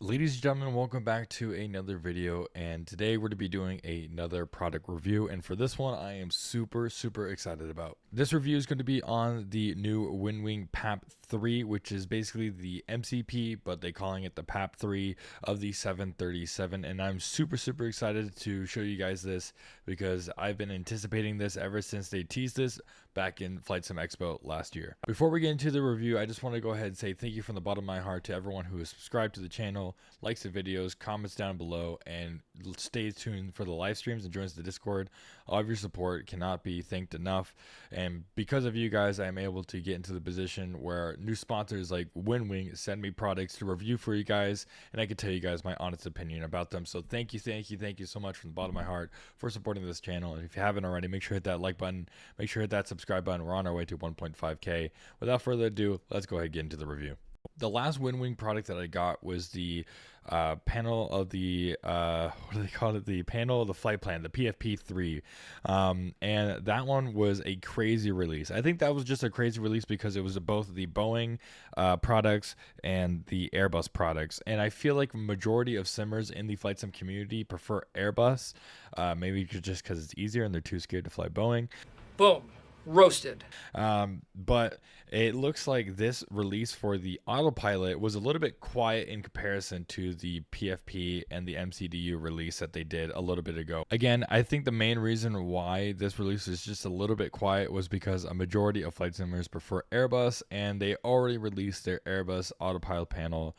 Ladies and gentlemen, welcome back to another video, and today we're going to be doing another product review, and for this one I am super excited about. This review is going to be on the new WinWing PAP-3, which is basically the MCP, but they're calling it the PAP-3 of the 737, and I'm super excited to show you guys this because I've been anticipating this ever since they teased this back in Flight Sim Expo last year. Before we get into the review, I just want to go ahead and say thank you from the bottom of my heart to everyone who is subscribed to the channel, likes the videos, comments down below, and stays tuned for the live streams and joins the Discord. All of your support cannot be thanked enough, and because of you guys, I am able to get into the position where new sponsors like WinWing send me products to review for you guys, and I can tell you guys my honest opinion about them. So thank you so much from the bottom of my heart for supporting this channel. And if you haven't already, make sure to hit that like button, make sure to hit that subscribe button. We're on our way to 1.5k. Without further ado, let's go ahead and get into the review. The last WinWing product that I got was the panel of the what do they call it? The panel of the flight plan, the PAP-3, and that one was a crazy release. I think that was just a crazy release because it was both the Boeing products and the Airbus products, and I feel like majority of simmers in the flight sim community prefer Airbus, maybe just because it's easier and they're too scared to fly Boeing. Boom. Roasted. But it looks like this release for the autopilot was a little bit quiet in comparison to the PFP and the MCDU release that they did a little bit ago. Again, I think the main reason why this release is just a little bit quiet was because a majority of flight simmers prefer Airbus, and they already released their Airbus autopilot panel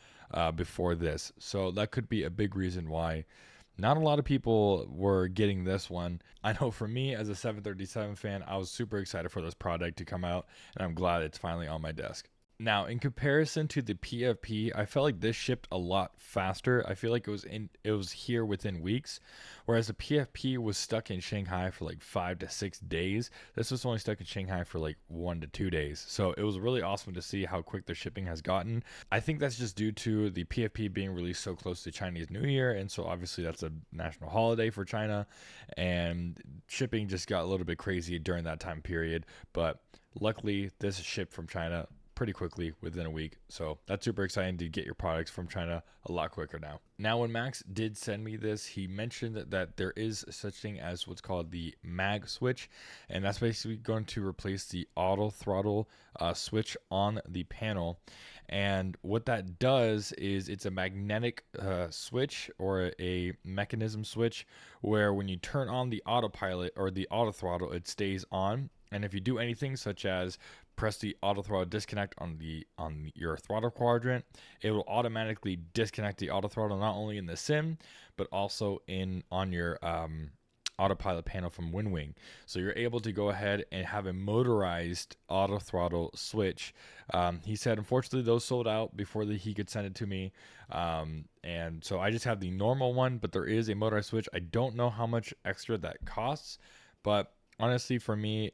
before this. So that could be a big reason why not a lot of people were getting this one. I know for me as a 737 fan, I was super excited for this product to come out, and I'm glad it's finally on my desk. Now, in comparison to the PFP, I felt like this shipped a lot faster. I feel like it was here within weeks, whereas the PFP was stuck in Shanghai for like 5 to 6 days. This was only stuck in Shanghai for like 1 to 2 days. So it was really awesome to see how quick the shipping has gotten. I think that's just due to the PFP being released so close to Chinese New Year, and so obviously that's a national holiday for China, and shipping just got a little bit crazy during that time period. But luckily, this is shipped from China pretty quickly within a week, so that's super exciting to get your products from China a lot quicker now. Now, when Max did send me this, he mentioned that there is such thing as what's called the mag switch, and that's basically going to replace the auto throttle switch on the panel. And what that does is it's a magnetic switch or a mechanism switch where when you turn on the autopilot or the auto throttle, it stays on, and if you do anything such as press the auto throttle disconnect on your throttle quadrant, it will automatically disconnect the auto throttle not only in the sim but also on your autopilot panel from WinWing. So you're able to go ahead and have a motorized auto throttle switch. He said unfortunately those sold out before he could send it to me, and so I just have the normal one, but there is a motorized switch. I don't know how much extra that costs, but honestly for me,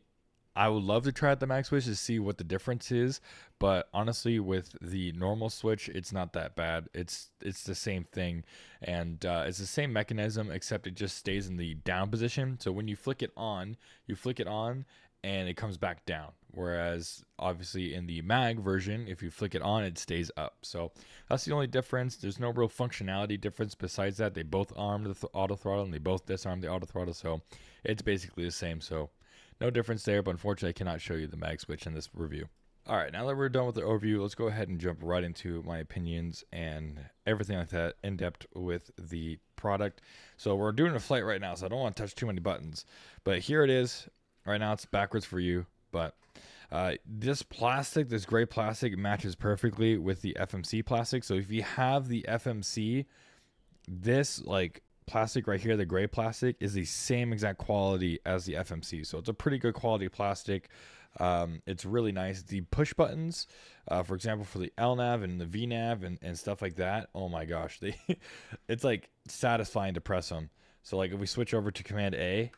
I would love to try out the mag switch to see what the difference is, but honestly, with the normal switch, it's not that bad. It's the same thing, and it's the same mechanism, except it just stays in the down position. So when you flick it on, and it comes back down. Whereas obviously in the mag version, if you flick it on, it stays up. So that's the only difference. There's no real functionality difference besides that. They both arm the auto throttle and they both disarm the auto throttle, so it's basically the same. So no difference there, but unfortunately I cannot show you the mag switch in this review. All right, now that we're done with the overview, let's go ahead and jump right into my opinions and everything like that in depth with the product. So we're doing a flight right now, so I don't want to touch too many buttons, but here it is. Right now it's backwards for you, but this gray plastic matches perfectly with the FMC plastic. So if you have the FMC, this plastic right here, the gray plastic, is the same exact quality as the FMC, so it's a pretty good quality plastic. It's really nice. The push buttons, for example, for the LNAV and the VNAV and stuff like that, oh my gosh, it's like satisfying to press them. So like if we switch over to Command A,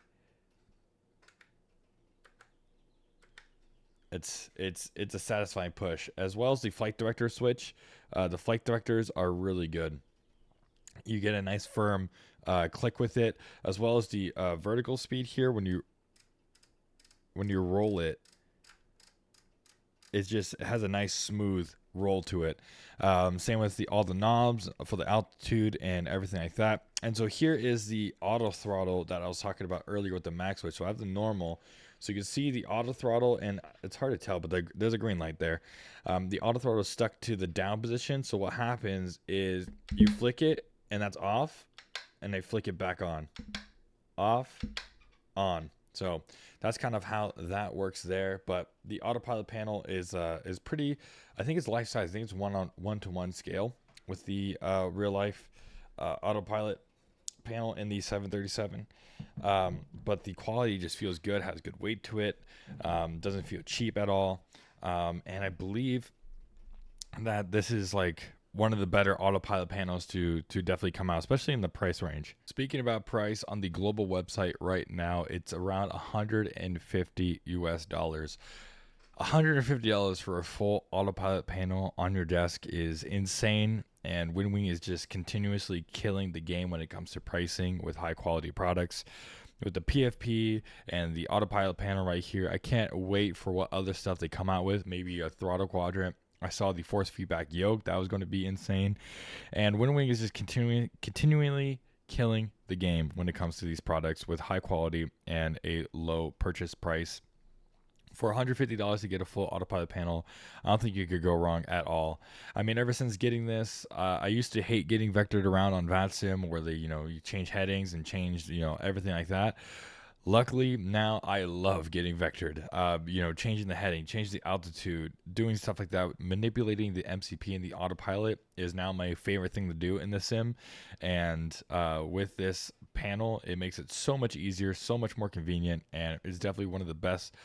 it's a satisfying push, as well as the flight director switch. The flight directors are really good. You get a nice firm click with it, as well as the vertical speed here. When you roll it, it has a nice smooth roll to it. Same with all the knobs for the altitude and everything like that. And so here is the auto throttle that I was talking about earlier with the max switch. So I have the normal. So you can see the auto throttle, and it's hard to tell, but there's a green light there. The auto throttle is stuck to the down position. So what happens is you flick it, and that's off, and they flick it back on. Off, on. So that's kind of how that works there. But the autopilot panel is pretty. I think it's life size. I think it's 1:1 scale with the real life autopilot panel in the 737. But the quality just feels good. Has good weight to it. Doesn't feel cheap at all. And I believe that this is like one of the better autopilot panels to definitely come out, especially in the price range. Speaking about price, on the global website right now, it's around $150 US. $150 for a full autopilot panel on your desk is insane, and WinWing is just continuously killing the game when it comes to pricing with high quality products. With the PFP and the autopilot panel right here, I can't wait for what other stuff they come out with. Maybe a throttle quadrant. I saw the force feedback yoke. That was going to be insane. And WinWing is just continually killing the game when it comes to these products with high quality and a low purchase price. For $150 to get a full autopilot panel, I don't think you could go wrong at all. I mean, ever since getting this, I used to hate getting vectored around on VATSIM where you change headings and change, everything like that. Luckily, now I love getting vectored. Changing the heading, changing the altitude, doing stuff like that, manipulating the MCP and the autopilot is now my favorite thing to do in the sim. And with this panel, it makes it so much easier, so much more convenient, and it's definitely one of the best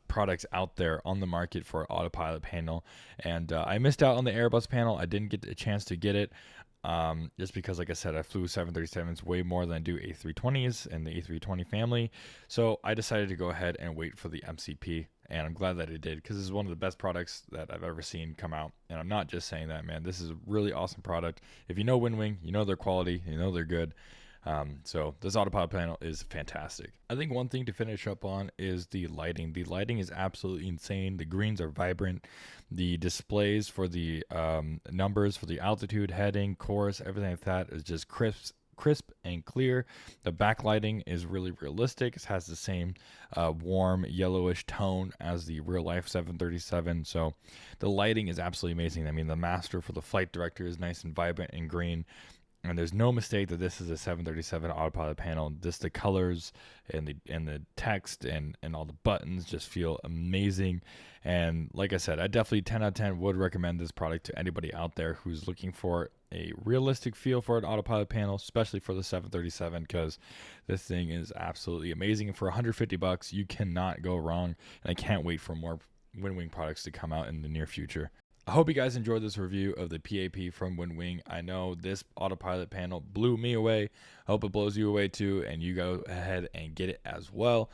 products out there on the market for autopilot panel. And I missed out on the Airbus panel. I didn't get a chance to get it. Just because, like I said, I flew 737s way more than I do A320s and the A320 family. So I decided to go ahead and wait for the MCP, and I'm glad that it did because this is one of the best products that I've ever seen come out. And I'm not just saying that, man. This is a really awesome product. If you know WinWing, you know their quality, you know they're good. So this autopilot panel is fantastic. I think one thing to finish up on is the lighting. The lighting is absolutely insane. The greens are vibrant. The displays for the numbers for the altitude, heading, course, everything like that is just crisp and clear. The backlighting is really realistic. It has the same warm yellowish tone as the real life 737. So the lighting is absolutely amazing. I mean, the master for the flight director is nice and vibrant and green. And there's no mistake that this is a 737 autopilot panel. Just the colors and the text and all the buttons just feel amazing. And like I said, I definitely 10 out of 10 would recommend this product to anybody out there who's looking for a realistic feel for an autopilot panel, especially for the 737, because this thing is absolutely amazing. And for $150, you cannot go wrong. And I can't wait for more WinWing products to come out in the near future. I hope you guys enjoyed this review of the PAP from WinWing. I know this autopilot panel blew me away. I hope it blows you away too, and you go ahead and get it as well.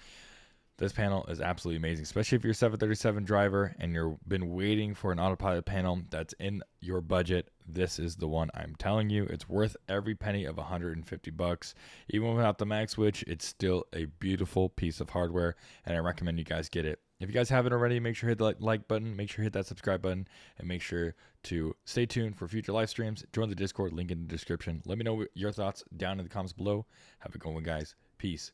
This panel is absolutely amazing, especially if you're a 737 driver and you've been waiting for an autopilot panel that's in your budget. This is the one, I'm telling you. It's worth every penny of $150. Even without the mag switch, it's still a beautiful piece of hardware, and I recommend you guys get it. If you guys haven't already, make sure to hit the like button, make sure to hit that subscribe button, and make sure to stay tuned for future live streams. Join the Discord, link in the description. Let me know your thoughts down in the comments below. Have a good one, guys. Peace.